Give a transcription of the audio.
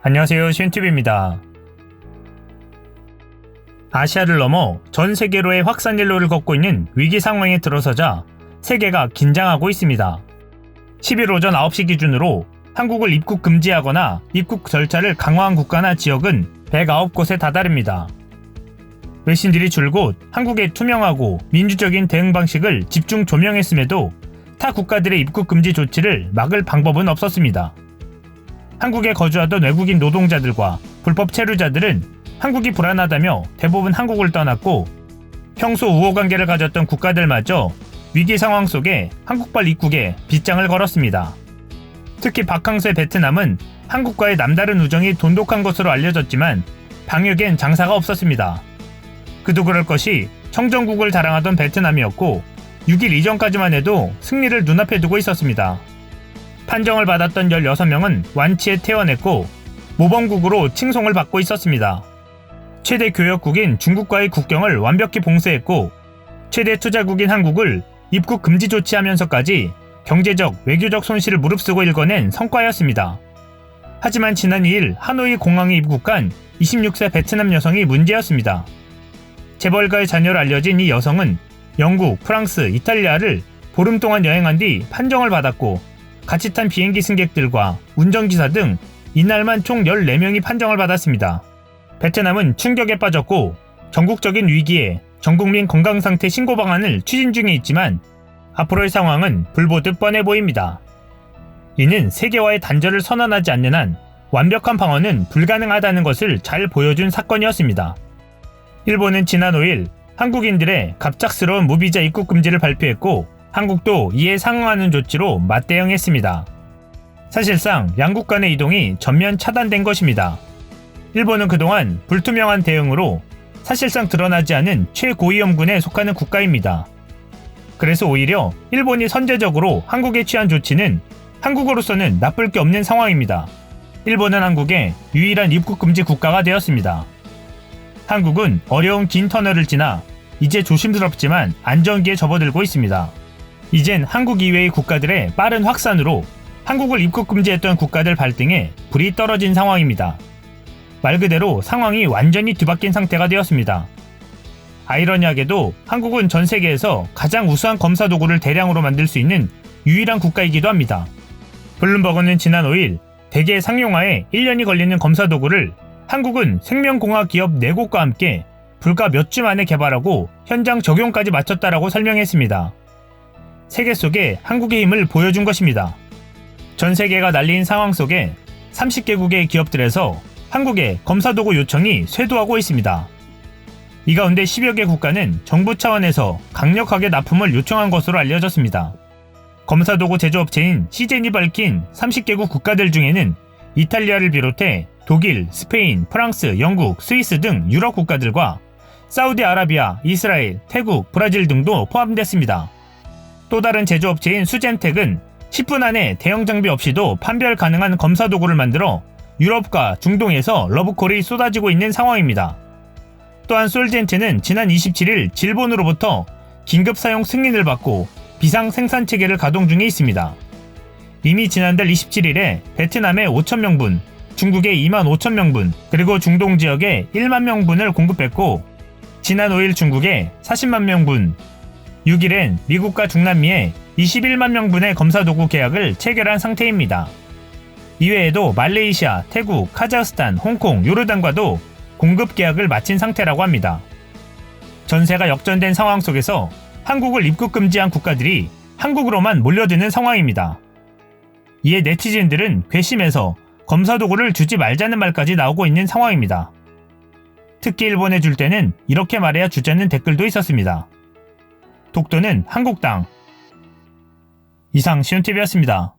안녕하세요, 시윤TV입니다. 아시아를 넘어 전 세계로의 확산 일로를 걷고 있는 위기 상황에 들어서자 세계가 긴장하고 있습니다. 10일 오전 9시 기준으로 한국을 입국 금지하거나 입국 절차를 강화한 국가나 지역은 109곳에 다다릅니다. 외신들이 줄곧 한국의 투명하고 민주적인 대응 방식을 집중 조명했음에도 타 국가들의 입국 금지 조치를 막을 방법은 없었습니다. 한국에 거주하던 외국인 노동자들과 불법 체류자들은 한국이 불안하다며 대부분 한국을 떠났고, 평소 우호관계를 가졌던 국가들마저 위기 상황 속에 한국발 입국에 빗장을 걸었습니다. 특히 바캉스의 베트남은 한국과의 남다른 우정이 돈독한 것으로 알려졌지만 방역엔 장사가 없었습니다. 그도 그럴 것이 청정국을 자랑하던 베트남이었고 6일 이전까지만 해도 승리를 눈앞에 두고 있었습니다. 판정을 받았던 16명은 완치에 퇴원했고 모범국으로 칭송을 받고 있었습니다. 최대 교역국인 중국과의 국경을 완벽히 봉쇄했고 최대 투자국인 한국을 입국 금지 조치하면서까지 경제적, 외교적 손실을 무릅쓰고 일궈낸 성과였습니다. 하지만 지난 2일 하노이 공항에 입국한 26세 베트남 여성이 문제였습니다. 재벌가의 자녀로 알려진 이 여성은 영국, 프랑스, 이탈리아를 보름 동안 여행한 뒤 판정을 받았고 같이 탄 비행기 승객들과 운전기사 등 이날만 총 14명이 판정을 받았습니다. 베트남은 충격에 빠졌고 전국적인 위기에 전국민 건강상태 신고 방안을 추진 중에 있지만 앞으로의 상황은 불보듯 뻔해 보입니다. 이는 세계와의 단절을 선언하지 않는 한 완벽한 방어는 불가능하다는 것을 잘 보여준 사건이었습니다. 일본은 지난 5일 한국인들의 갑작스러운 무비자 입국 금지를 발표했고 한국도 이에 상응하는 조치로 맞대응했습니다. 사실상 양국 간의 이동이 전면 차단된 것입니다. 일본은 그동안 불투명한 대응으로 사실상 드러나지 않은 최고위험군에 속하는 국가입니다. 그래서 오히려 일본이 선제적으로 한국에 취한 조치는 한국으로서는 나쁠 게 없는 상황입니다. 일본은 한국의 유일한 입국 금지 국가가 되었습니다. 한국은 어려운 긴 터널을 지나 이제 조심스럽지만 안정기에 접어들고 있습니다. 이젠 한국 이외의 국가들의 빠른 확산으로 한국을 입국 금지했던 국가들 발등에 불이 떨어진 상황입니다. 말 그대로 상황이 완전히 뒤바뀐 상태가 되었습니다. 아이러니하게도 한국은 전 세계에서 가장 우수한 검사 도구를 대량으로 만들 수 있는 유일한 국가이기도 합니다. 블룸버그는 지난 5일 대개 상용화에 1년이 걸리는 검사 도구를 한국은 생명공학 기업 4곳과 함께 불과 몇 주 만에 개발하고 현장 적용까지 마쳤다라고 설명했습니다. 세계 속에 한국의 힘을 보여준 것입니다. 전 세계가 난리인 상황 속에 30개국의 기업들에서 한국에 검사도구 요청이 쇄도하고 있습니다. 이 가운데 10여 개 국가는 정부 차원에서 강력하게 납품을 요청한 것으로 알려졌습니다. 검사도구 제조업체인 시젠이 밝힌 30개국 국가들 중에는 이탈리아를 비롯해 독일, 스페인, 프랑스, 영국, 스위스 등 유럽 국가들과 사우디아라비아, 이스라엘, 태국, 브라질 등도 포함됐습니다. 또 다른 제조업체인 수젠텍은 10분 안에 대형 장비 없이도 판별 가능한 검사 도구를 만들어 유럽과 중동에서 러브콜이 쏟아지고 있는 상황입니다. 또한 솔젠트는 지난 27일 질본으로부터 긴급 사용 승인을 받고 비상 생산 체계를 가동 중에 있습니다. 이미 지난달 27일에 베트남에 5,000명분, 중국에 25,000명분, 그리고 중동 지역에 1만 명분을 공급했고 지난 5일 중국에 40만 명분, 6일엔 미국과 중남미에 21만 명분의 검사도구 계약을 체결한 상태입니다. 이외에도 말레이시아, 태국, 카자흐스탄, 홍콩, 요르단과도 공급 계약을 마친 상태라고 합니다. 전세가 역전된 상황 속에서 한국을 입국 금지한 국가들이 한국으로만 몰려드는 상황입니다. 이에 네티즌들은 괘씸해서 검사도구를 주지 말자는 말까지 나오고 있는 상황입니다. 특히 일본에 줄 때는 이렇게 말해야 주자는 댓글도 있었습니다. 독도는 한국 땅. 이상 시윤TV였습니다.